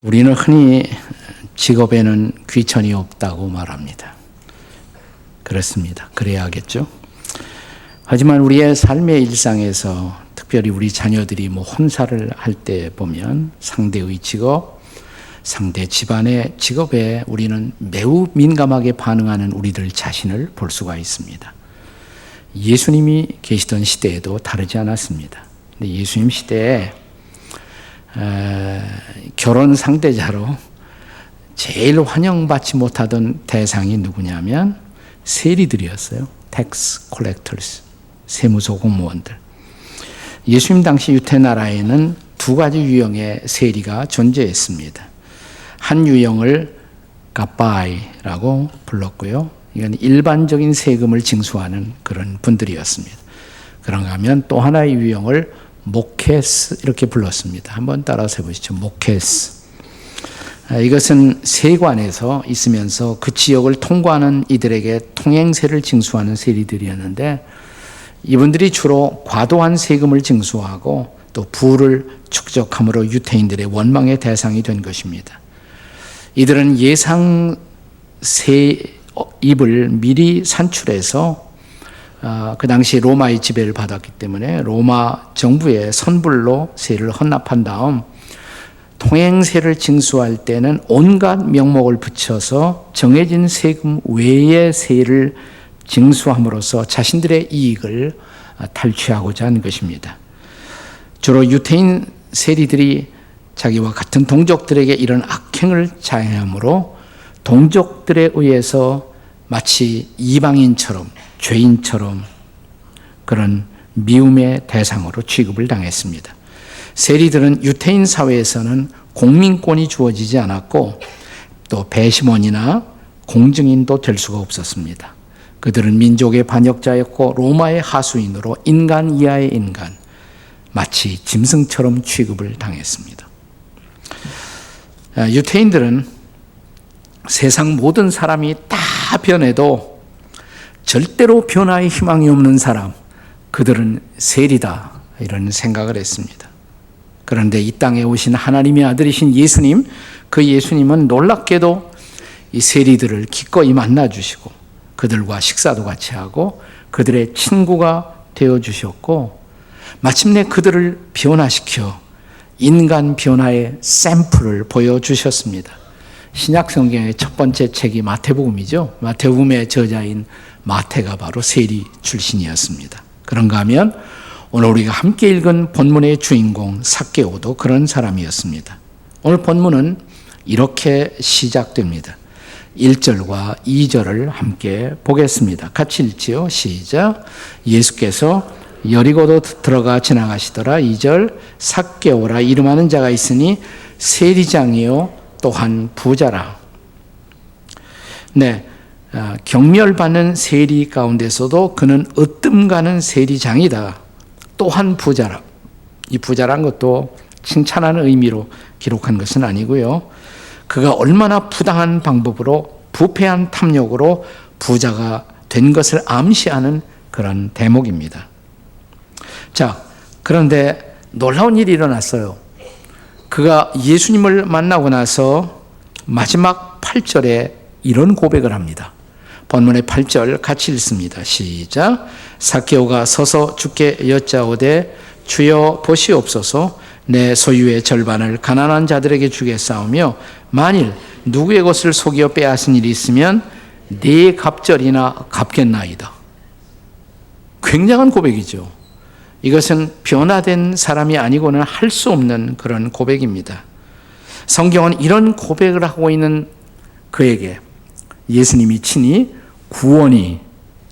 우리는 흔히 직업에는 귀천이 없다고 말합니다. 그렇습니다. 그래야겠죠. 하지만 우리의 삶의 일상에서 특별히 우리 자녀들이 혼사를 할 때 보면 상대의 직업, 상대 집안의 직업에 우리는 매우 민감하게 반응하는 우리들 자신을 볼 수가 있습니다. 예수님이 계시던 시대에도 다르지 않았습니다. 근데 예수님 시대에 결혼 상대자로 제일 환영받지 못하던 대상이 누구냐면 세리들이었어요. 텍스 콜렉터스, 세무서 공무원들. 예수님 당시 유대 나라에는 두 가지 유형의 세리가 존재했습니다. 한 유형을 가바이라고 불렀고요. 이건 일반적인 세금을 징수하는 그런 분들이었습니다. 그런가 하면 또 하나의 유형을 모케스 이렇게 불렀습니다. 한번 따라서 해보시죠. 모케스. 이것은 세관에서 있으면서 그 지역을 통과하는 이들에게 통행세를 징수하는 세리들이었는데 이분들이 주로 과도한 세금을 징수하고 또 부를 축적함으로 유대인들의 원망의 대상이 된 것입니다. 이들은 예상 세입을 미리 산출해서 그 당시 로마의 지배를 받았기 때문에 로마 정부의 선불로 세를 헌납한 다음 통행세를 징수할 때는 온갖 명목을 붙여서 정해진 세금 외의 세를 징수함으로써 자신들의 이익을 탈취하고자 한 것입니다. 주로 유대인 세리들이 자기와 같은 동족들에게 이런 악행을 자행하므로 동족들에 의해서 마치 이방인처럼 죄인처럼 그런 미움의 대상으로 취급을 당했습니다. 세리들은 유대인 사회에서는 공민권이 주어지지 않았고 또 배심원이나 공증인도 될 수가 없었습니다. 그들은 민족의 반역자였고 로마의 하수인으로 인간 이하의 인간, 마치 짐승처럼 취급을 당했습니다. 유대인들은 세상 모든 사람이 다 변해도 절대로 변화의 희망이 없는 사람, 그들은 세리다 이런 생각을 했습니다. 그런데 이 땅에 오신 하나님의 아들이신 예수님, 그 예수님은 놀랍게도 이 세리들을 기꺼이 만나주시고 그들과 식사도 같이 하고 그들의 친구가 되어주셨고 마침내 그들을 변화시켜 인간 변화의 샘플을 보여주셨습니다. 신약 성경의 첫 번째 책이 마태복음이죠. 마태복음의 저자인 마태가 바로 세리 출신이었습니다. 그런가 하면 오늘 우리가 함께 읽은 본문의 주인공 삭개오도 그런 사람이었습니다. 오늘 본문은 이렇게 시작됩니다. 1절과 2절을 함께 보겠습니다. 같이 읽지요. 시작. 예수께서 여리고도 들어가 지나가시더라. 2절. 삭개오라 이름하는 자가 있으니 세리장이요 또한 부자라. 네, 경멸받는 세리 가운데서도 그는 으뜸가는 세리장이다. 또한 부자라. 이 부자란 것도 칭찬하는 의미로 기록한 것은 아니고요. 그가 얼마나 부당한 방법으로 부패한 탐욕으로 부자가 된 것을 암시하는 그런 대목입니다. 자, 그런데 놀라운 일이 일어났어요. 그가 예수님을 만나고 나서 마지막 8절에 이런 고백을 합니다. 본문의 8절 같이 읽습니다. 시작. 삭개오가 서서 주께 여짜오되 주여 보시옵소서 내 소유의 절반을 가난한 자들에게 주겠사오며 만일 누구의 것을 속여 빼앗은 일이 있으면 네 갑절이나 갚겠나이다. 굉장한 고백이죠. 이것은 변화된 사람이 아니고는 할 수 없는 그런 고백입니다. 성경은 이런 고백을 하고 있는 그에게 예수님이 친히 구원이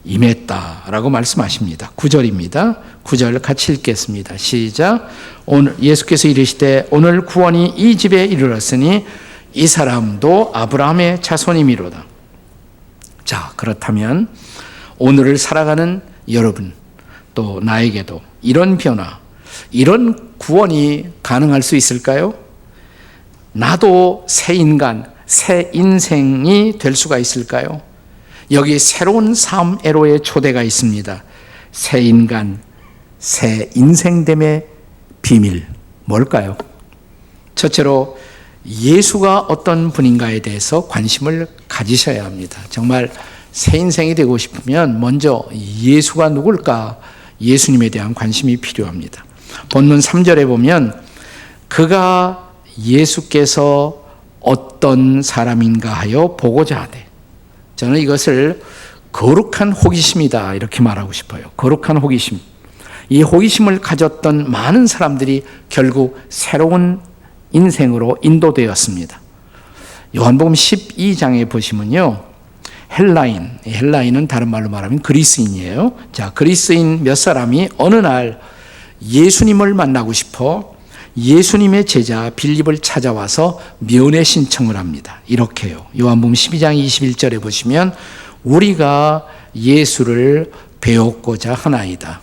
임했다라고 말씀하십니다. 9절입니다. 9절 같이 읽겠습니다. 시작. 오늘 예수께서 이르시되 오늘 구원이 이 집에 이르렀으니 이 사람도 아브라함의 자손이미로다. 자, 그렇다면 오늘을 살아가는 여러분 또 나에게도 이런 변화, 이런 구원이 가능할 수 있을까요? 나도 새 인간, 새 인생이 될 수가 있을까요? 여기 새로운 삶애로의 초대가 있습니다. 새 인간, 새 인생됨의 비밀 뭘까요? 첫째로 예수가 어떤 분인가에 대해서 관심을 가지셔야 합니다. 정말 새 인생이 되고 싶으면 먼저 예수가 누굴까? 예수님에 대한 관심이 필요합니다. 본문 3절에 보면 그가 예수께서 어떤 사람인가 하여 보고자 하되, 저는 이것을 거룩한 호기심이다 이렇게 말하고 싶어요. 거룩한 호기심. 이 호기심을 가졌던 많은 사람들이 결국 새로운 인생으로 인도되었습니다. 요한복음 12장에 보시면요, 헬라인은 다른 말로 말하면 그리스인이에요. 자, 그리스인 몇 사람이 어느 날 예수님을 만나고 싶어 예수님의 제자 빌립을 찾아와서 면회 신청을 합니다. 이렇게요. 요한복음 12장 21절에 보시면 우리가 예수를 배웠고자 하나이다.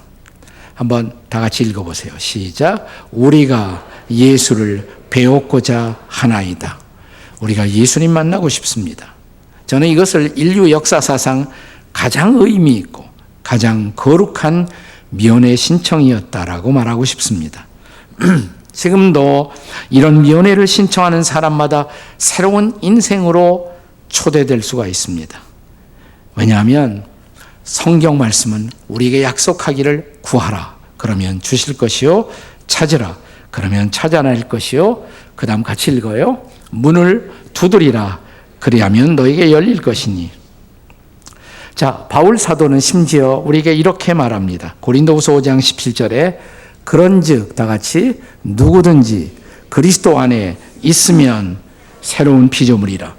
한번 다 같이 읽어보세요. 시작. 우리가 예수를 배웠고자 하나이다. 우리가 예수님 만나고 싶습니다. 저는 이것을 인류 역사사상 가장 의미 있고 가장 거룩한 면회 신청이었다라고 말하고 싶습니다. 지금도 이런 면회를 신청하는 사람마다 새로운 인생으로 초대될 수가 있습니다. 왜냐하면 성경 말씀은 우리에게 약속하기를 구하라 그러면 주실 것이요, 찾으라 그러면 찾아낼 것이요, 그 다음 같이 읽어요. 문을 두드리라 그리하면 너에게 열릴 것이니. 자, 바울 사도는 심지어 우리에게 이렇게 말합니다. 고린도후서 5장 17절에 그런즉 다 같이 누구든지 그리스도 안에 있으면 새로운 피조물이라.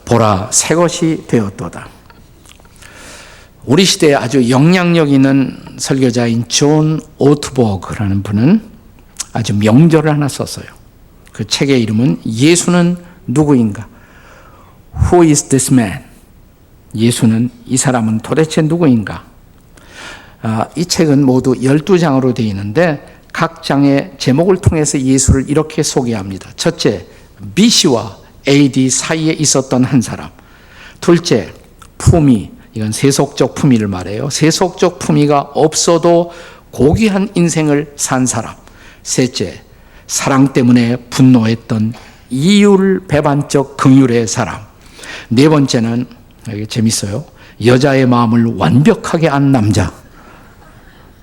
보라 새 것이 되었도다. 우리 시대에 아주 영향력 있는 설교자인 존 오트버그라는 분은 아주 명절을 하나 썼어요. 그 책의 이름은 예수는 누구인가? Who is this man? 예수는, 이 사람은 도대체 누구인가? 이 책은 모두 12장으로 되어 있는데 각 장의 제목을 통해서 예수를 이렇게 소개합니다. 첫째, BC와 AD 사이에 있었던 한 사람. 둘째, 품위. 이건 세속적 품위를 말해요. 세속적 품위가 없어도 고귀한 인생을 산 사람. 셋째, 사랑 때문에 분노했던 이율배반적 긍휼의 사람. 네 번째는, 이게 재밌어요. 여자의 마음을 완벽하게 안 남자.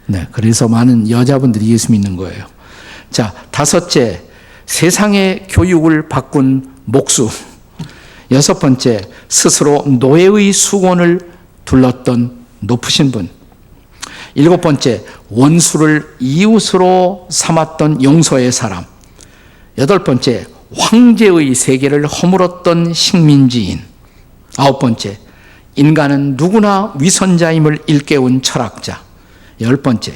네, 그래서 많은 여자분들이 예수 믿는 거예요. 자, 다섯째, 세상의 교육을 바꾼 목수. 여섯 번째, 스스로 노예의 수건을 둘렀던 높으신 분. 일곱 번째, 원수를 이웃으로 삼았던 용서의 사람. 여덟 번째, 황제의 세계를 허물었던 식민지인. 아홉 번째, 인간은 누구나 위선자임을 일깨운 철학자. 열 번째,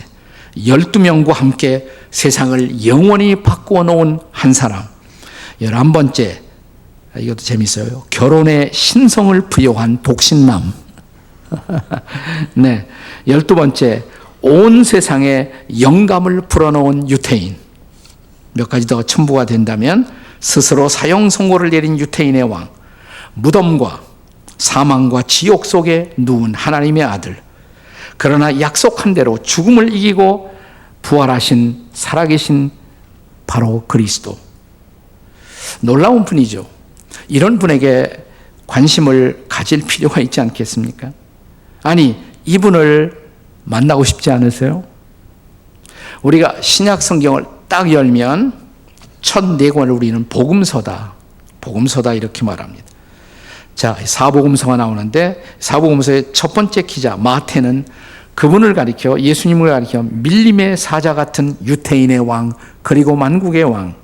12명과 함께 세상을 영원히 바꾸어 놓은 한 사람. 11번째, 이것도 재밌어요. 결혼의 신성을 부여한 독신남. 네. 12번째, 온 세상에 영감을 불어넣은 유태인. 몇 가지 더 첨부가 된다면 스스로 사형 선고를 내린 유태인의 왕. 무덤과 사망과 지옥 속에 누운 하나님의 아들. 그러나 약속한 대로 죽음을 이기고 부활하신 살아계신 바로 그리스도. 놀라운 분이죠. 이런 분에게 관심을 가질 필요가 있지 않겠습니까? 아니, 이분을 만나고 싶지 않으세요? 우리가 신약 성경을 딱 열면 첫 네 권을 우리는 복음서다. 복음서다 이렇게 말합니다. 자, 사복음서가 나오는데 사복음서의 첫 번째 기자 마태는 그분을 가리켜, 예수님을 가리켜 밀림의 사자 같은 유태인의 왕, 그리고 만국의 왕.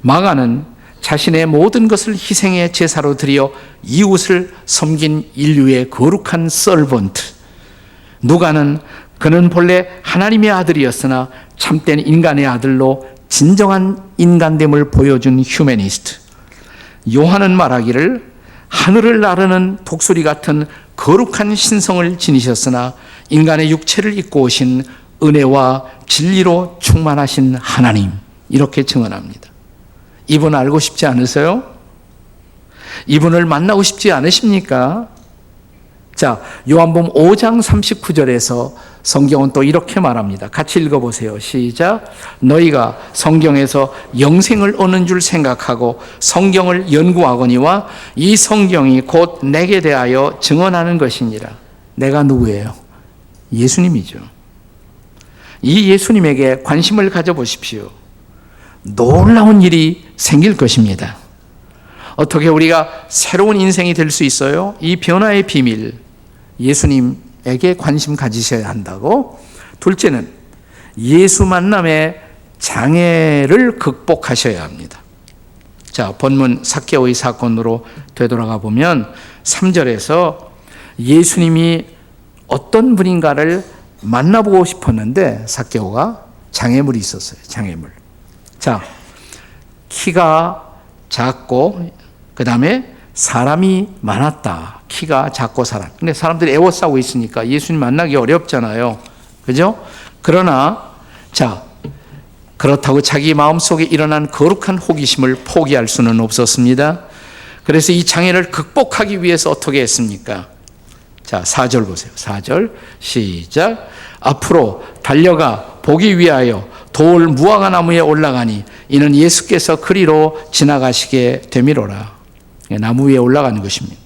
마가는 자신의 모든 것을 희생의 제사로 드려 이웃을 섬긴 인류의 거룩한 서번트. 누가는 그는 본래 하나님의 아들이었으나 참된 인간의 아들로 진정한 인간됨을 보여준 휴머니스트. 요한은 말하기를 하늘을 나르는 독수리 같은 거룩한 신성을 지니셨으나 인간의 육체를 입고 오신 은혜와 진리로 충만하신 하나님, 이렇게 증언합니다. 이분 알고 싶지 않으세요? 이분을 만나고 싶지 않으십니까? 자, 요한복음 5장 39절에서 성경은 또 이렇게 말합니다. 같이 읽어보세요. 시작. 너희가 성경에서 영생을 얻는 줄 생각하고 성경을 연구하거니와 이 성경이 곧 내게 대하여 증언하는 것이니라. 내가 누구예요? 예수님이죠. 이 예수님에게 관심을 가져보십시오. 놀라운 일이 생길 것입니다. 어떻게 우리가 새로운 인생이 될 수 있어요? 이 변화의 비밀, 예수님에게 관심 가지셔야 한다고. 둘째는 예수 만남의 장애를 극복하셔야 합니다. 자, 본문 삭개오의 사건으로 되돌아가 보면 3절에서 예수님이 어떤 분인가를 만나보고 싶었는데 삭개오가 장애물이 있었어요. 장애물. 자, 키가 작고 그 다음에 사람이 많았다. 키가 작고 사람. 근데 사람들이 애워싸고 있으니까 예수님 만나기 어렵잖아요. 그죠? 그러나 자, 그렇다고 자기 마음속에 일어난 거룩한 호기심을 포기할 수는 없었습니다. 그래서 이 장애를 극복하기 위해서 어떻게 했습니까? 자, 4절 보세요. 4절 시작. 앞으로 달려가 보기 위하여 돌 무화과 나무에 올라가니 이는 예수께서 그리로 지나가시게 되미로라. 나무 위에 올라가는 것입니다.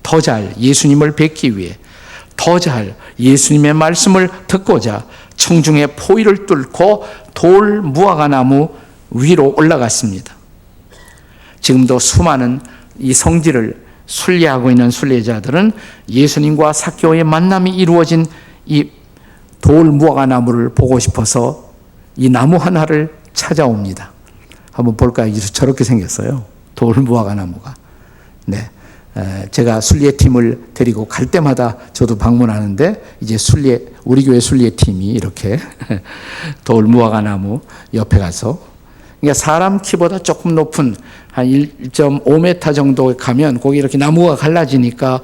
더 잘 예수님을 뵙기 위해, 더 잘 예수님의 말씀을 듣고자 청중의 포위를 뚫고 돌 무화과 나무 위로 올라갔습니다. 지금도 수많은 이 성지를 순례하고 있는 순례자들은 예수님과 삭개오의 만남이 이루어진 이 돌 무화과 나무를 보고 싶어서 이 나무 하나를 찾아옵니다. 한번 볼까요? 저렇게 생겼어요. 돌 무화과 나무가. 네. 제가 순례팀을 데리고 갈 때마다 저도 방문하는데 이제 우리 교회 순례팀이 이렇게 돌 무화과 나무 옆에 가서, 그러니까 사람 키보다 조금 높은 한 1.5m 정도 가면 거기 이렇게 나무가 갈라지니까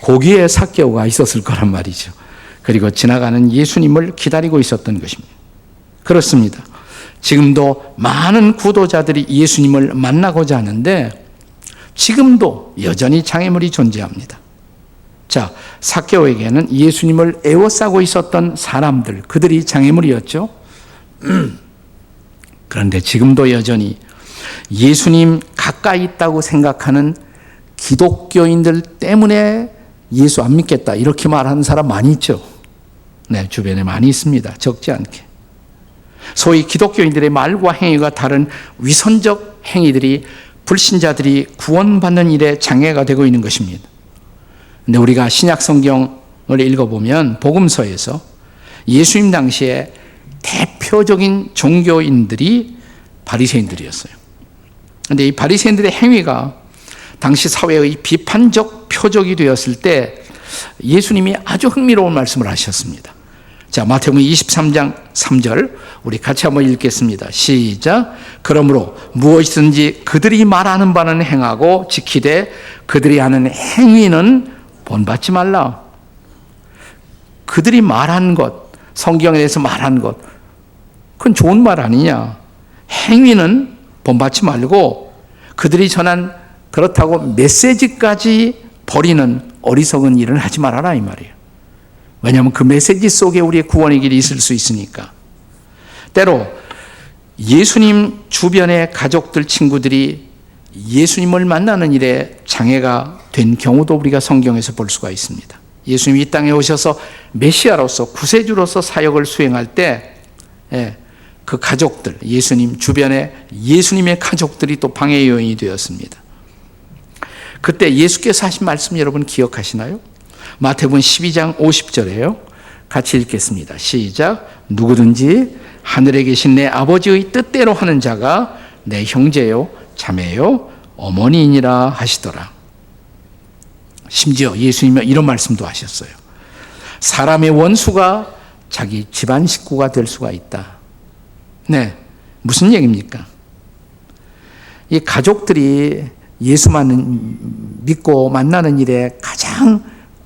거기에 삭개오가 있었을 거란 말이죠. 그리고 지나가는 예수님을 기다리고 있었던 것입니다. 그렇습니다. 지금도 많은 구도자들이 예수님을 만나고자 하는데 지금도 여전히 장애물이 존재합니다. 자, 삭개오에게는 예수님을 애워싸고 있었던 사람들, 그들이 장애물이었죠. 그런데 지금도 여전히 예수님 가까이 있다고 생각하는 기독교인들 때문에 예수 안 믿겠다 이렇게 말하는 사람 많이 있죠. 네, 주변에 많이 있습니다. 적지 않게. 소위 기독교인들의 말과 행위가 다른 위선적 행위들이 불신자들이 구원받는 일에 장애가 되고 있는 것입니다. 근데 우리가 신약 성경을 읽어보면 복음서에서 예수님 당시에 대표적인 종교인들이 바리새인들이었어요. 그런데 이 바리새인들의 행위가 당시 사회의 비판적 표적이 되었을 때 예수님이 아주 흥미로운 말씀을 하셨습니다. 자, 마태복음 23장 3절 우리 같이 한번 읽겠습니다. 시작. 그러므로 무엇이든지 그들이 말하는 바는 행하고 지키되 그들이 하는 행위는 본받지 말라. 그들이 말한 것, 성경에 대해서 말한 것, 그건 좋은 말 아니냐. 행위는 본받지 말고 그들이 전한 그렇다고 메시지까지 버리는 어리석은 일은 하지 말아라 이 말이에요. 왜냐하면 그 메시지 속에 우리의 구원의 길이 있을 수 있으니까. 때로 예수님 주변의 가족들, 친구들이 예수님을 만나는 일에 장애가 된 경우도 우리가 성경에서 볼 수가 있습니다. 예수님이 이 땅에 오셔서 메시아로서 구세주로서 사역을 수행할 때 그 가족들, 예수님 주변에 예수님의 가족들이 또 방해 요인이 되었습니다. 그때 예수께서 하신 말씀 여러분 기억하시나요? 마태복음 12장 50절에요. 같이 읽겠습니다. 시작. 누구든지 하늘에 계신 내 아버지의 뜻대로 하는 자가 내 형제요, 자매요, 어머니이니라 하시더라. 심지어 예수님은 이런 말씀도 하셨어요. 사람의 원수가 자기 집안 식구가 될 수가 있다. 네, 무슨 얘기입니까? 이 가족들이 예수만 믿고 만나는 일에 가장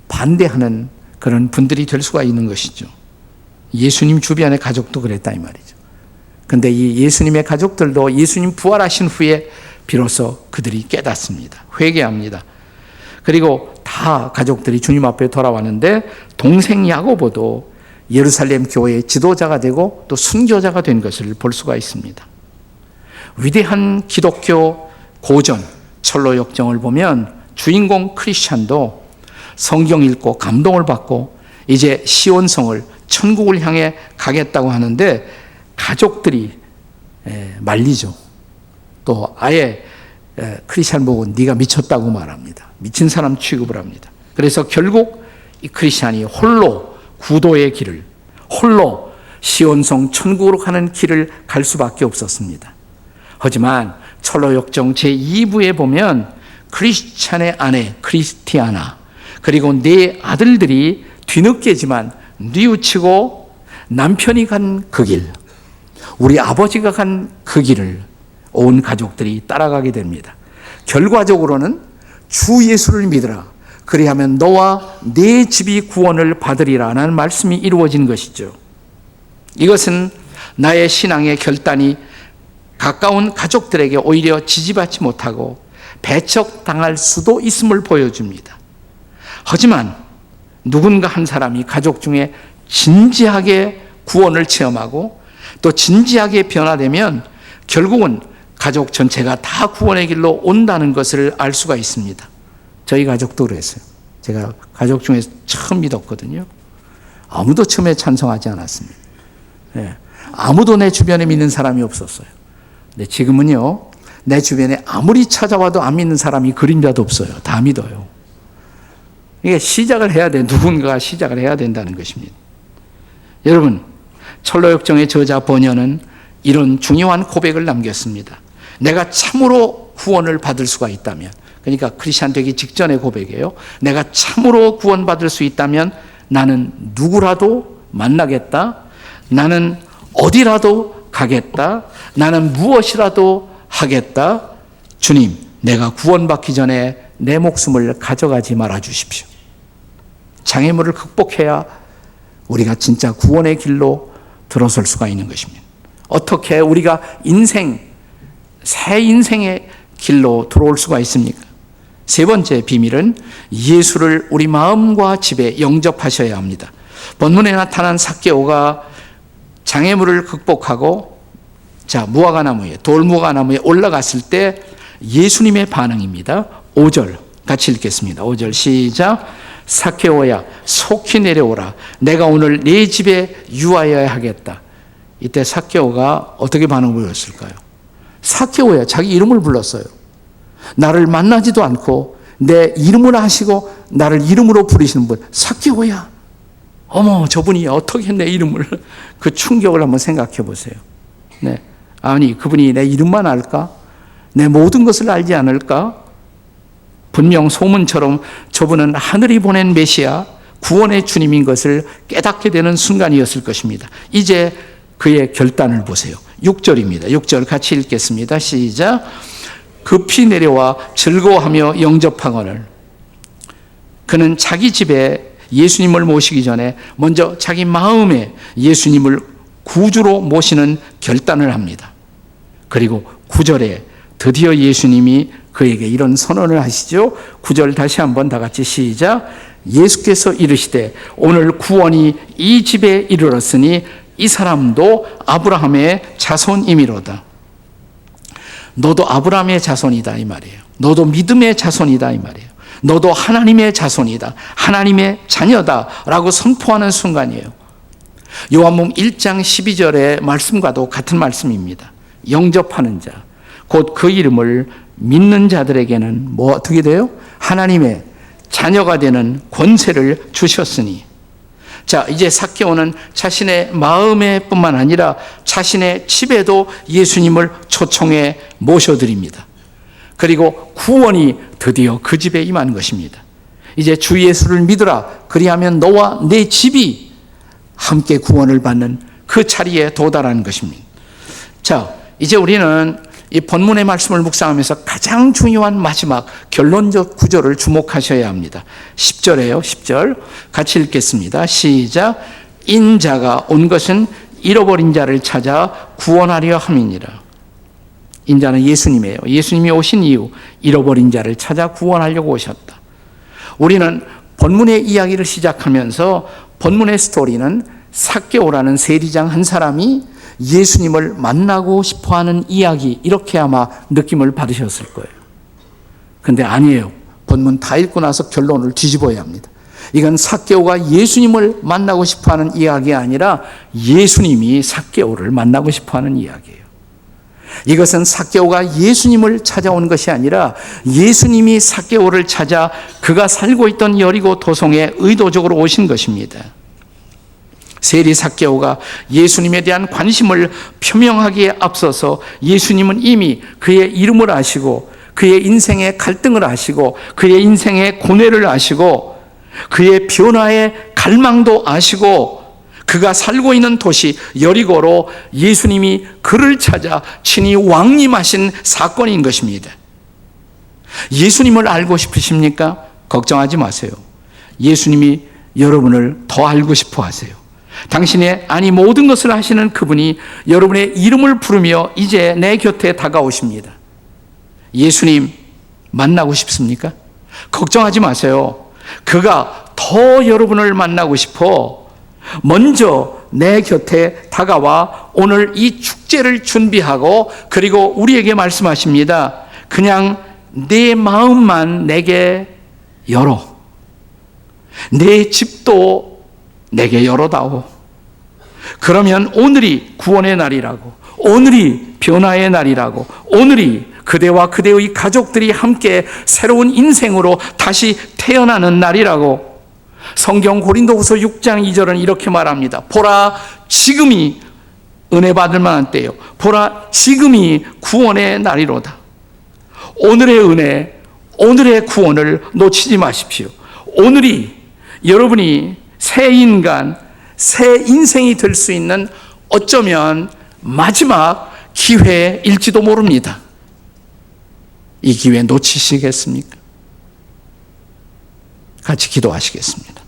반대하는 그런 분들이 될 수가 있는 것이죠. 예수님 주변의 가족도 그랬다 이 말이죠. 그런데 이 예수님의 가족들도 예수님 부활하신 후에 비로소 그들이 깨닫습니다. 회개합니다. 그리고 다 가족들이 주님 앞에 돌아왔는데 동생 야고보도 예루살렘 교회의 지도자가 되고 또 순교자가 된 것을 볼 수가 있습니다. 위대한 기독교 고전 철로 역정을 보면 주인공 크리스찬도 성경 읽고 감동을 받고 이제 시온성을 천국을 향해 가겠다고 하는데 가족들이 말리죠. 또 아예 크리스찬 보고 네가 미쳤다고 말합니다. 미친 사람 취급을 합니다. 그래서 결국 이 크리스찬이 홀로 구도의 길을, 홀로 시온성 천국으로 가는 길을 갈 수밖에 없었습니다. 하지만 철로 역정 제2부에 보면 크리스찬의 아내 크리스티아나 그리고 네 아들들이 뒤늦게지만 뉘우치고 남편이 간 그 길, 우리 아버지가 간 그 길을 온 가족들이 따라가게 됩니다. 결과적으로는 주 예수를 믿으라. 그리하면 너와 네 집이 구원을 받으리라는 말씀이 이루어진 것이죠. 이것은 나의 신앙의 결단이 가까운 가족들에게 오히려 지지받지 못하고 배척당할 수도 있음을 보여줍니다. 하지만 누군가 한 사람이 가족 중에 진지하게 구원을 체험하고 또 진지하게 변화되면 결국은 가족 전체가 다 구원의 길로 온다는 것을 알 수가 있습니다. 저희 가족도 그랬어요. 제가 가족 중에 처음 믿었거든요. 아무도 처음에 찬성하지 않았습니다. 네. 아무도 내 주변에 믿는 사람이 없었어요. 근데 지금은요, 내 주변에 아무리 찾아와도 안 믿는 사람이 그림자도 없어요. 다 믿어요. 이게 시작을 해야 돼. 누군가가 시작을 해야 된다는 것입니다. 여러분, 철로역정의 저자 버녀는 이런 중요한 고백을 남겼습니다. 내가 참으로 구원을 받을 수가 있다면, 그러니까 크리스찬 되기 직전의 고백이에요. 내가 참으로 구원받을 수 있다면 나는 누구라도 만나겠다. 나는 어디라도 가겠다. 나는 무엇이라도 하겠다. 주님, 내가 구원받기 전에 내 목숨을 가져가지 말아 주십시오. 장애물을 극복해야 우리가 진짜 구원의 길로 들어설 수가 있는 것입니다. 어떻게 우리가 새 인생의 길로 들어올 수가 있습니까? 세 번째 비밀은 예수를 우리 마음과 집에 영접하셔야 합니다. 본문에 나타난 삭개오가 장애물을 극복하고 무화과나무에, 돌무화과나무에 올라갔을 때 예수님의 반응입니다. 5절 같이 읽겠습니다. 5절 시작. 삭개오야 속히 내려오라. 내가 오늘 네 집에 유하여야 하겠다. 이때 삭개오가 어떻게 반응을 보였을까요? 삭개오야 자기 이름을 불렀어요. 나를 만나지도 않고 내 이름을 아시고 나를 이름으로 부르시는 분 삭개오야. 어머, 저분이 어떻게 내 이름을, 그 충격을 한번 생각해 보세요. 네. 아니, 그분이 내 이름만 알까? 내 모든 것을 알지 않을까? 분명 소문처럼 저분은 하늘이 보낸 메시아, 구원의 주님인 것을 깨닫게 되는 순간이었을 것입니다. 이제 그의 결단을 보세요. 6절입니다. 6절 같이 읽겠습니다. 시작. 급히 내려와 즐거워하며 영접하거늘. 그는 자기 집에 예수님을 모시기 전에 먼저 자기 마음에 예수님을 구주로 모시는 결단을 합니다. 그리고 9절에 드디어 예수님이 그에게 이런 선언을 하시죠. 9절 다시 한번 다 같이 시작. 예수께서 이르시되 오늘 구원이 이 집에 이르렀으니 이 사람도 아브라함의 자손이미로다. 너도 아브라함의 자손이다 이 말이에요. 너도 믿음의 자손이다 이 말이에요. 너도 하나님의 자손이다. 하나님의 자녀다 라고 선포하는 순간이에요. 요한복음 1장 12절의 말씀과도 같은 말씀입니다. 영접하는 자, 곧 그 이름을 믿는 자들에게는 어떻게 돼요? 하나님의 자녀가 되는 권세를 주셨으니. 자, 이제 삭개오는 자신의 마음에 뿐만 아니라 자신의 집에도 예수님을 초청해 모셔드립니다. 그리고 구원이 드디어 그 집에 임한 것입니다. 이제 주 예수를 믿으라. 그리하면 너와 내 집이 함께 구원을 받는 그 자리에 도달하는 것입니다. 자, 이제 우리는 이 본문의 말씀을 묵상하면서 가장 중요한 마지막 결론적 구절을 주목하셔야 합니다. 10절이에요. 10절 같이 읽겠습니다. 시작. 인자가 온 것은 잃어버린 자를 찾아 구원하려 함이니라. 인자는 예수님이에요. 예수님이 오신 이유, 잃어버린 자를 찾아 구원하려고 오셨다. 우리는 본문의 이야기를 시작하면서 본문의 스토리는 삭개오라는 세리장 한 사람이 예수님을 만나고 싶어하는 이야기, 이렇게 아마 느낌을 받으셨을 거예요. 근데 아니에요. 본문 다 읽고 나서 결론을 뒤집어야 합니다. 이건 삭개오가 예수님을 만나고 싶어하는 이야기가 아니라 예수님이 삭개오를 만나고 싶어하는 이야기예요. 이것은 삭개오가 예수님을 찾아온 것이 아니라 예수님이 삭개오를 찾아 그가 살고 있던 여리고 도성에 의도적으로 오신 것입니다. 세리 삭개오가 예수님에 대한 관심을 표명하기에 앞서서 예수님은 이미 그의 이름을 아시고 그의 인생의 갈등을 아시고 그의 인생의 고뇌를 아시고 그의 변화의 갈망도 아시고 그가 살고 있는 도시 여리고로 예수님이 그를 찾아 친히 왕림하신 사건인 것입니다. 예수님을 알고 싶으십니까? 걱정하지 마세요. 예수님이 여러분을 더 알고 싶어 하세요. 당신의 모든 것을 하시는 그분이 여러분의 이름을 부르며 이제 내 곁에 다가오십니다. 예수님 만나고 싶습니까? 걱정하지 마세요. 그가 더 여러분을 만나고 싶어 먼저 내 곁에 다가와 오늘 이 축제를 준비하고 그리고 우리에게 말씀하십니다. 그냥 내 마음만 내게 열어. 내 집도 내게 열어다오. 그러면 오늘이 구원의 날이라고, 오늘이 변화의 날이라고, 오늘이 그대와 그대의 가족들이 함께 새로운 인생으로 다시 태어나는 날이라고. 성경 고린도후서 6장 2절은 이렇게 말합니다. 보라, 지금이 은혜 받을 만한 때요. 보라, 지금이 구원의 날이로다. 오늘의 은혜, 오늘의 구원을 놓치지 마십시오. 오늘이 여러분이 새 인간, 새 인생이 될 수 있는 어쩌면 마지막 기회일지도 모릅니다. 이 기회 놓치시겠습니까? 같이 기도하시겠습니다.